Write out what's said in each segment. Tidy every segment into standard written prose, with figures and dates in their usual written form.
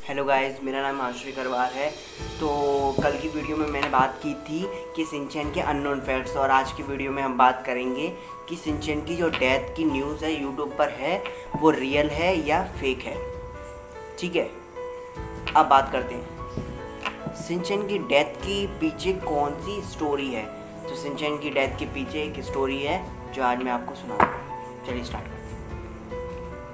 Hello guys, मेरा नाम आश्री करवार है। तो कल की वीडियो में मैंने बात की थी कि शिनचैन के अननोन फैक्ट्स, और आज की वीडियो में हम बात करेंगे कि शिनचैन की जो डेथ की न्यूज़ है यूट्यूब पर है वो रियल है या फेक है। ठीक है, अब बात करते हैं शिनचैन की डेथ की पीछे कौन सी स्टोरी है। तो शिनचैन की डेथ के पीछे एक स्टोरी है जो आज मैं आपको सुनाऊंगा। चलिए स्टार्ट करते हैं।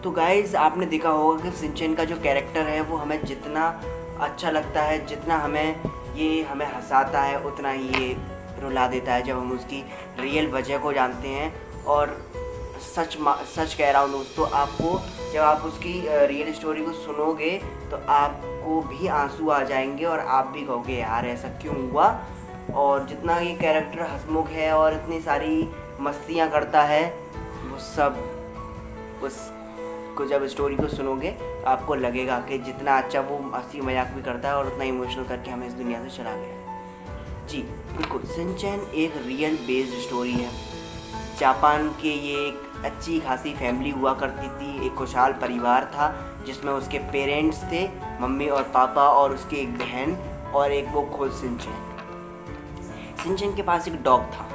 तो गाइज़, आपने देखा होगा कि शिनचैन का जो कैरेक्टर है वो हमें जितना अच्छा लगता है, जितना हमें हंसाता है, उतना ही ये रुला देता है जब हम उसकी रियल वजह को जानते हैं। और सच कह रहा हूँ दोस्तों, आपको जब आप उसकी रियल स्टोरी को सुनोगे तो आपको भी आंसू आ जाएंगे और आप भी कहोगे यार ऐसा क्यों हुआ। और जितना ये कैरेक्टर हंसमुख है और इतनी सारी मस्तियाँ करता है, वो सब उसको जब स्टोरी को सुनोगे तो आपको लगेगा कि जितना अच्छा वो हंसी मजाक भी करता है और उतना इमोशनल करके हमें इस दुनिया से चला गया। जी बिल्कुल, शिनचैन एक रियल बेस्ड स्टोरी है। जापान के ये एक अच्छी खासी फैमिली हुआ करती थी, एक खुशहाल परिवार था जिसमें उसके पेरेंट्स थे, मम्मी और पापा, और उसकी एक बहन और एक वो खुद शिनचैन के पास एक डॉग था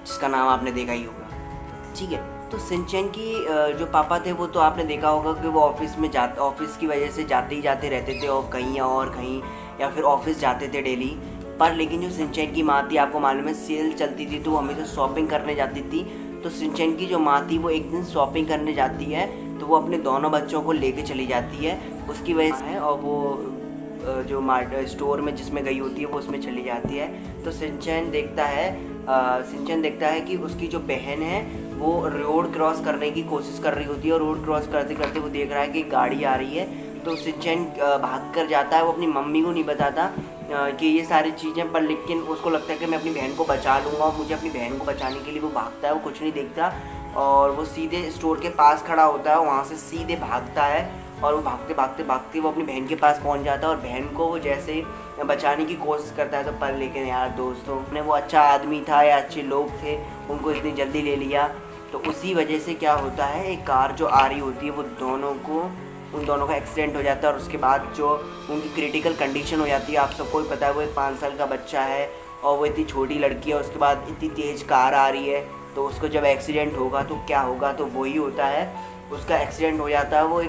जिसका नाम आपने देखा ही होगा। ठीक है, तो शिनचैन की जो पापा थे वो तो आपने देखा होगा कि वो ऑफिस की वजह से जाते ही जाते रहते थे, और कहीं या फिर ऑफिस जाते थे डेली। पर लेकिन जो शिनचैन की माँ थी, आपको मालूम है सेल चलती थी तो वो हमेशा शॉपिंग करने जाती थी। तो शिनचैन की जो माँ थी वो एक दिन शॉपिंग करने जाती है तो वो अपने दोनों बच्चों को लेके चली जाती है, उसकी वजह से, और वो जो स्टोर में जिसमें गई होती है वो उसमें चली जाती है। तो शिनचैन देखता है कि उसकी जो बहन है वो रोड क्रॉस करने की कोशिश कर रही होती है, और रोड क्रॉस करते करते वो देख रहा है कि गाड़ी आ रही है। तो शिनचैन भाग कर जाता है, वो अपनी मम्मी को नहीं बताता कि ये सारी चीज़ें, पर लेकिन उसको लगता है कि मैं अपनी बहन को बचा लूँगा, और मुझे अपनी बहन को बचाने के लिए वो भागता है। वो कुछ नहीं देखता और वो सीधे स्टोर के पास खड़ा होता है, वहाँ से सीधे भागता है, और वो भागते वो अपनी बहन के पास पहुँच जाता है, और बहन को वो जैसे बचाने की कोशिश करता है। तो पर लेकिन यार दोस्तों, ने वो अच्छा आदमी था या अच्छे लोग थे, उनको इतनी जल्दी ले लिया। तो उसी वजह से क्या होता है, एक कार जो आ रही होती है वो उन दोनों का एक्सीडेंट हो जाता है, और उसके बाद जो उनकी क्रिटिकल कंडीशन हो जाती है। आप सबको ही पता है वो एक 5 साल का बच्चा है और वो इतनी छोटी लड़की है, उसके बाद इतनी तेज़ कार आ रही है, तो उसको जब एक्सीडेंट होगा तो क्या होगा, तो वही होता है, उसका एक्सीडेंट हो जाता है, वो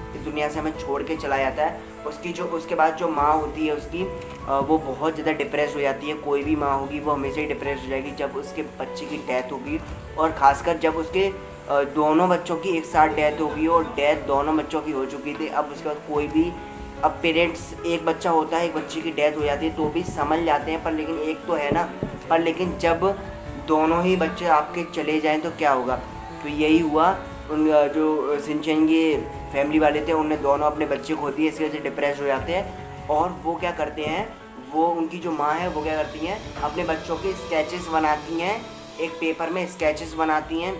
इस दुनिया से हमें छोड़ के चला जाता है। उसके बाद जो माँ होती है उसकी, वो बहुत ज़्यादा डिप्रेस हो जाती है। कोई भी माँ होगी वो हमेशा ही डिप्रेस हो जाएगी जब उसके बच्चे की डेथ होगी, और ख़ासकर जब उसके दोनों बच्चों की एक साथ डेथ होगी, और डेथ दोनों बच्चों की हो चुकी थी। अब उसके बाद कोई भी, अब पेरेंट्स, एक बच्चा होता है, एक बच्चे की डेथ हो जाती है तो भी समझ जाते हैं, पर लेकिन एक तो है ना, पर लेकिन जब दोनों ही बच्चे आपके चले जाएँ तो क्या होगा। तो यही हुआ, उन जो शिनचैन के फैमिली वाले थे उनने दोनों अपने बच्चे खो दिए, इसकी वजह से डिप्रेस हो जाते हैं। और वो क्या करते हैं, वो उनकी जो माँ है वो क्या करती हैं, अपने बच्चों के स्केचेस बनाती हैं, एक पेपर में स्केचेस बनाती हैं,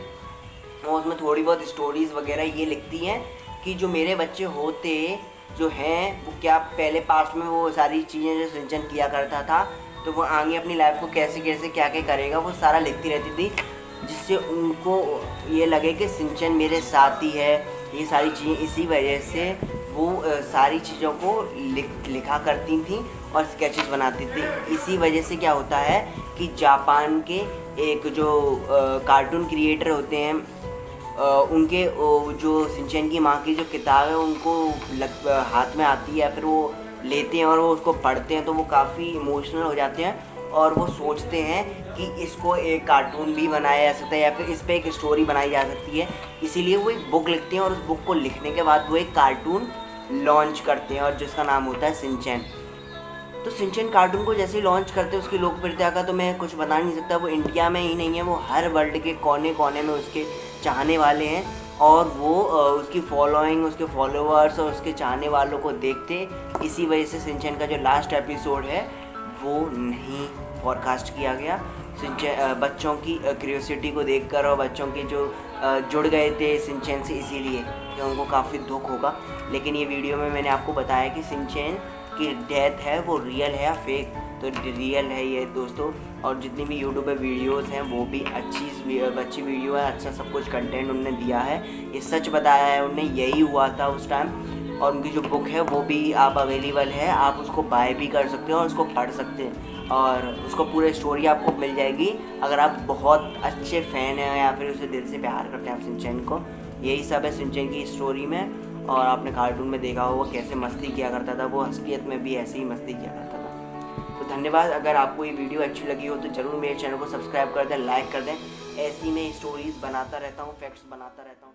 और उसमें थोड़ी बहुत स्टोरीज़ वगैरह ये लिखती हैं कि जो मेरे बच्चे होते जो हैं वो क्या पहले पास्ट में वो सारी चीज़ें जो शिनचैन किया करता था, तो वो आगे अपनी लाइफ को कैसे कैसे क्या क्या करेगा वो सारा लिखती रहती थी, जिससे उनको ये लगे कि शिनचैन मेरे साथ ही है। ये सारी चीज़ें इसी वजह से वो सारी चीज़ों को लिखा करती थी और स्केचेस बनाती थी। इसी वजह से क्या होता है कि जापान के एक जो कार्टून क्रिएटर होते हैं, उनके जो शिनचैन की माँ की जो किताब है उनको हाथ में आती है, या फिर वो लेते हैं और वो उसको पढ़ते हैं, तो वो काफ़ी इमोशनल हो जाते हैं, और वो सोचते हैं कि इसको एक कार्टून भी बनाया जा सकता है या फिर इस पर एक स्टोरी बनाई जा सकती है। इसीलिए वो एक बुक लिखते हैं, और उस बुक को लिखने के बाद वो एक कार्टून लॉन्च करते हैं, और जिसका नाम होता है शिनचैन। तो शिनचैन कार्टून को जैसे ही लॉन्च करते हैं, उसकी लोकप्रियता का तो मैं कुछ बता नहीं सकता। वो इंडिया में ही नहीं है, वो हर वर्ल्ड के कोने कोने में उसके चाहने वाले हैं, और वो उसकी फॉलोइंग, उसके फॉलोअर्स और उसके चाहने वालों को देखते। इसी वजह से शिनचैन का जो लास्ट एपिसोड है वो नहीं फॉरकास्ट किया गया। बच्चों की क्यूरियोसिटी को देखकर, और बच्चों के जो जुड़ गए थे शिनचैन से, इसीलिए कि उनको काफ़ी दुख होगा। लेकिन ये वीडियो में मैंने आपको बताया कि शिनचैन की डेथ है वो रियल है या फेक, तो रियल है ये दोस्तों। और जितनी भी यूट्यूब पे वीडियोस हैं वो भी अच्छी वीडियो है, अच्छा सब कुछ कंटेंट उनने दिया है, ये सच बताया है उनने, यही हुआ था उस टाइम। और उनकी जो बुक है वो भी आप अवेलेबल है, आप उसको बाय भी कर सकते हो और उसको पढ़ सकते हैं और उसको पूरी स्टोरी आपको मिल जाएगी अगर आप बहुत अच्छे फ़ैन हैं या फिर उसे दिल से प्यार करते हैं आप शिनचैन को। यही सब है शिनचैन की स्टोरी में। और आपने कार्टून में देखा हो वो कैसे मस्ती किया करता था, वो असलियत में भी ऐसे ही मस्ती किया करता था। तो धन्यवाद। अगर आपको ये वीडियो अच्छी लगी हो तो ज़रूर मेरे चैनल को सब्सक्राइब कर दें, लाइक कर दें। ऐसी मैं स्टोरीज़ बनाता रहता हूँ, फैक्ट्स बनाता रहता हूँ।